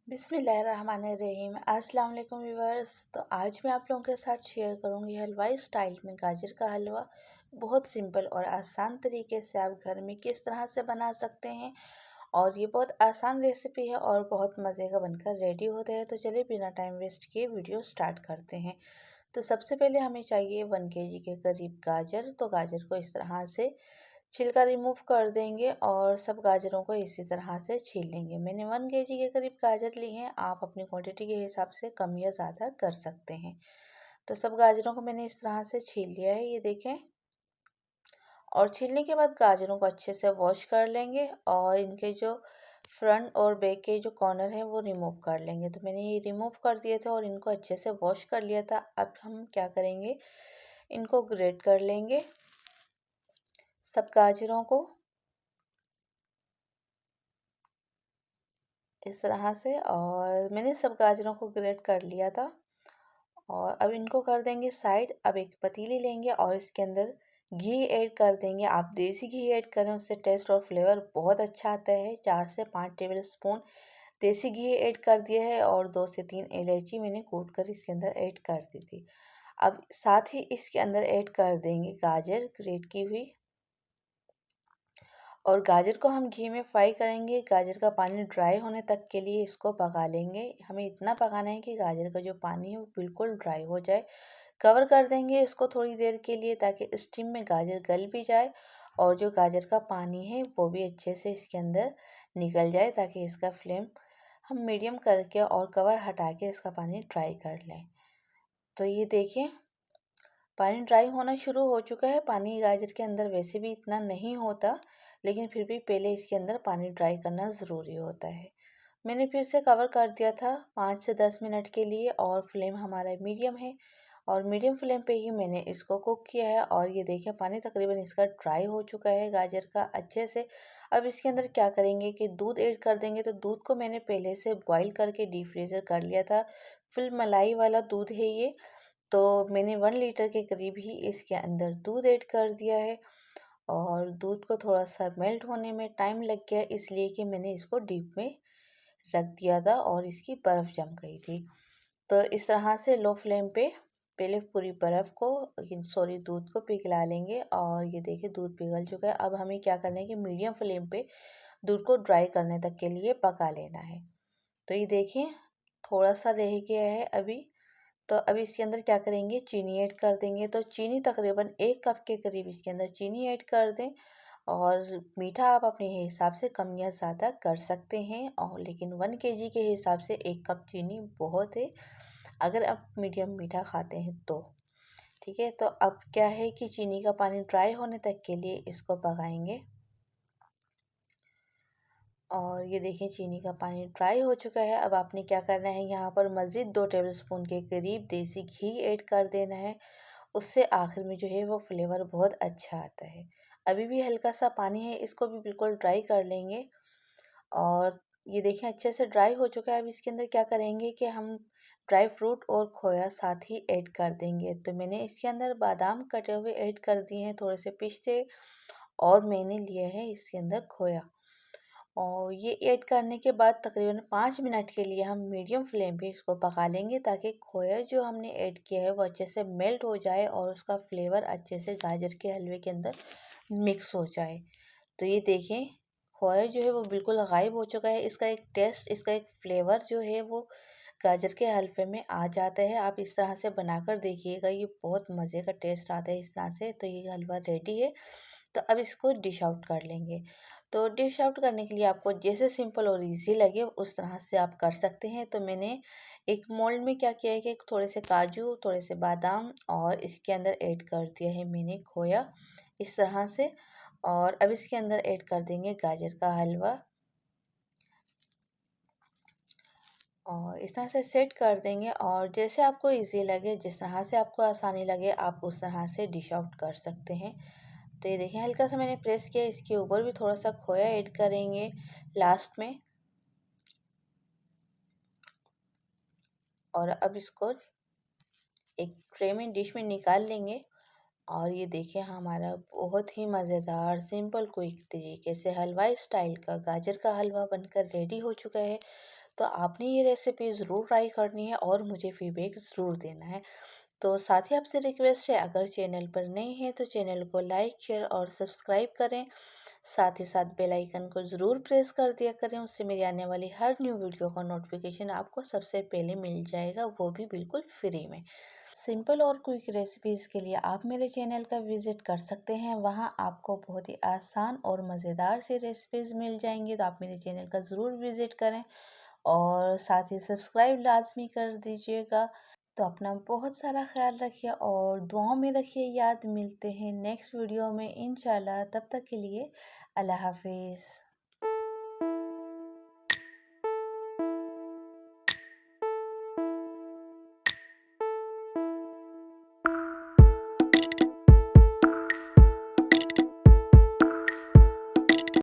बिस्मिल्लाहिर्रहमानिर्रहीम। अस्सलाम वालेकुम व्यूअर्स। तो आज मैं आप लोगों के साथ शेयर करूंगी हलवाई स्टाइल में गाजर का हलवा। बहुत सिंपल और आसान तरीके से आप घर में किस तरह से बना सकते हैं और ये बहुत आसान रेसिपी है और बहुत मज़े का बनकर रेडी होता है। तो चलिए बिना टाइम वेस्ट किए वीडियो स्टार्ट करते हैं। तो सबसे पहले हमें चाहिए 1 kg के करीब गाजर। तो गाजर को इस तरह से छिलका रिमूव कर देंगे और सब गाजरों को इसी तरह से छील लेंगे। मैंने 1 kg के करीब गाजर ली हैं। आप अपनी क्वांटिटी के हिसाब से कम या ज़्यादा कर सकते हैं। तो सब गाजरों को मैंने इस तरह से छील लिया है, ये देखें। और छीलने के बाद गाजरों को अच्छे से वॉश कर लेंगे और इनके जो फ्रंट और बैक के जो कॉर्नर है वो रिमूव कर लेंगे। तो मैंने ये रिमूव कर दिए थे और इनको अच्छे से वॉश कर लिया था। अब हम क्या करेंगे, इनको ग्रेट कर लेंगे सब गाजरों को इस तरह से। और मैंने सब गाजरों को ग्रेट कर लिया था और अब इनको कर देंगे साइड। अब एक पतीली लेंगे और इसके अंदर घी ऐड कर देंगे। आप देसी घी ऐड करें, उससे टेस्ट और फ्लेवर बहुत अच्छा आता है। 4 से 5 टेबल स्पून देसी घी ऐड कर दिया है और 2 से 3 इलायची मैंने कूट कर इसके अंदर ऐड कर दी थी। अब साथ ही इसके अंदर ऐड कर देंगे गाजर ग्रेट की हुई और गाजर को हम घी में फ्राई करेंगे। गाजर का पानी ड्राई होने तक के लिए इसको पका लेंगे। हमें इतना पकाना है कि गाजर का जो पानी है वो बिल्कुल ड्राई हो जाए। कवर कर देंगे इसको थोड़ी देर के लिए ताकि स्टीम में गाजर गल भी जाए और जो गाजर का पानी है वो भी अच्छे से इसके अंदर निकल जाए, ताकि इसका फ्लेम हम मीडियम करके और कवर हटा के इसका पानी ड्राई कर लें। तो ये देखिए पानी ड्राई होना शुरू हो चुका है। पानी गाजर के अंदर वैसे भी इतना नहीं होता, लेकिन फिर भी पहले इसके अंदर पानी ड्राई करना ज़रूरी होता है। मैंने फिर से कवर कर दिया था 5 से 10 मिनट के लिए और फ्लेम हमारा मीडियम है और मीडियम फ्लेम पे ही मैंने इसको कुक किया है। और ये देखिए पानी तकरीबन इसका ड्राई हो चुका है गाजर का अच्छे से। अब इसके अंदर क्या करेंगे कि दूध ऐड कर देंगे। तो दूध को मैंने पहले से बॉईल करके डीप फ्रीज़र कर लिया था। फुल मलाई वाला दूध है ये। तो मैंने 1 लीटर के करीब ही इसके अंदर दूध ऐड कर दिया है और दूध को थोड़ा सा मेल्ट होने में टाइम लग गया, इसलिए कि मैंने इसको डीप में रख दिया था और इसकी बर्फ़ जम गई थी। तो इस तरह से लो फ्लेम पे पहले पूरी बर्फ़ को दूध को पिघला लेंगे और ये देखिए दूध पिघल चुका है। अब हमें क्या करना है कि मीडियम फ्लेम पे दूध को ड्राई करने तक के लिए पका लेना है। तो ये देखिए थोड़ा सा रह गया है अभी। तो अब इसके अंदर क्या करेंगे, चीनी ऐड कर देंगे। तो चीनी तकरीबन 1 कप के करीब इसके अंदर चीनी ऐड कर दें और मीठा आप अपने हिसाब से कम या ज़्यादा कर सकते हैं। और लेकिन 1 kg के हिसाब से 1 कप चीनी बहुत है अगर आप मीडियम मीठा खाते हैं तो। ठीक है, तो अब क्या है कि चीनी का पानी ड्राई होने तक के लिए इसको पकाएंगे। और ये देखिए चीनी का पानी ड्राई हो चुका है। अब आपने क्या करना है, यहाँ पर मज़ीद 2 टेबल स्पून के करीब देसी घी ऐड कर देना है। उससे आखिर में जो है वो फ्लेवर बहुत अच्छा आता है। अभी भी हल्का सा पानी है, इसको भी बिल्कुल ड्राई कर लेंगे। और ये देखें अच्छे से ड्राई हो चुका है। अब इसके अंदर क्या करेंगे कि हम ड्राई फ्रूट और खोया साथ ही ऐड कर देंगे। तो मैंने इसके अंदर बादाम कटे हुए ऐड कर दिए हैं, थोड़े से पिस्ते, और मैंने लिया है इसके अंदर खोया। और ये ऐड करने के बाद तकरीबन 5 मिनट के लिए हम मीडियम फ्लेम पे इसको पका लेंगे, ताकि खोया जो हमने ऐड किया है वो अच्छे से मेल्ट हो जाए और उसका फ्लेवर अच्छे से गाजर के हलवे के अंदर मिक्स हो जाए। तो ये देखें खोया जो है वो बिल्कुल गायब हो चुका है। इसका एक टेस्ट, इसका एक फ्लेवर जो है वो गाजर के हलवे में आ जाता है। आप इस तरह से बनाकर देखिएगा, ये बहुत मज़े का टेस्ट आता है इस तरह से। तो ये हलवा रेडी है। तो अब इसको डिश आउट कर लेंगे। तो डिश आउट करने के लिए आपको जैसे सिंपल और इजी लगे उस तरह से आप कर सकते हैं। तो मैंने एक मोल्ड में क्या किया है कि थोड़े से काजू, थोड़े से बादाम और इसके अंदर ऐड कर दिया है मैंने खोया इस तरह से। और अब इसके अंदर ऐड कर देंगे गाजर का हलवा और इस तरह से सेट कर देंगे। और जैसे आपको इजी लगे, जिस तरह से आपको आसानी लगे, आप उस तरह से डिश आउट कर सकते हैं। तो ये देखें हल्का सा मैंने प्रेस किया, इसके ऊपर भी थोड़ा सा खोया ऐड करेंगे लास्ट में। और अब इसको एक ट्रे में डिश में निकाल लेंगे। और ये देखिए हमारा बहुत ही मज़ेदार सिंपल क्विक तरीके से हलवाई स्टाइल का गाजर का हलवा बनकर रेडी हो चुका है। तो आपने ये रेसिपी ज़रूर ट्राई करनी है और मुझे फीडबैक ज़रूर देना है। तो साथ ही आपसे रिक्वेस्ट है, अगर चैनल पर नए हैं तो चैनल को लाइक, शेयर और सब्सक्राइब करें। साथ ही साथ बेल आइकन को ज़रूर प्रेस कर दिया करें, उससे मेरी आने वाली हर न्यू वीडियो का नोटिफिकेशन आपको सबसे पहले मिल जाएगा, वो भी बिल्कुल फ्री में। सिंपल और क्विक रेसिपीज़ के लिए आप मेरे चैनल का विज़िट कर सकते हैं। वहाँ आपको बहुत ही आसान और मज़ेदार सी रेसिपीज़ मिल जाएंगी। तो आप मेरे चैनल का ज़रूर विज़िट करें और साथ ही सब्सक्राइब लाजमी कर दीजिएगा। तो अपना बहुत सारा ख्याल रखिए और दुआओं में रखिए याद। मिलते हैं नेक्स्ट वीडियो में इंशाल्लाह। तब तक के लिए अल्लाह हाफिज़।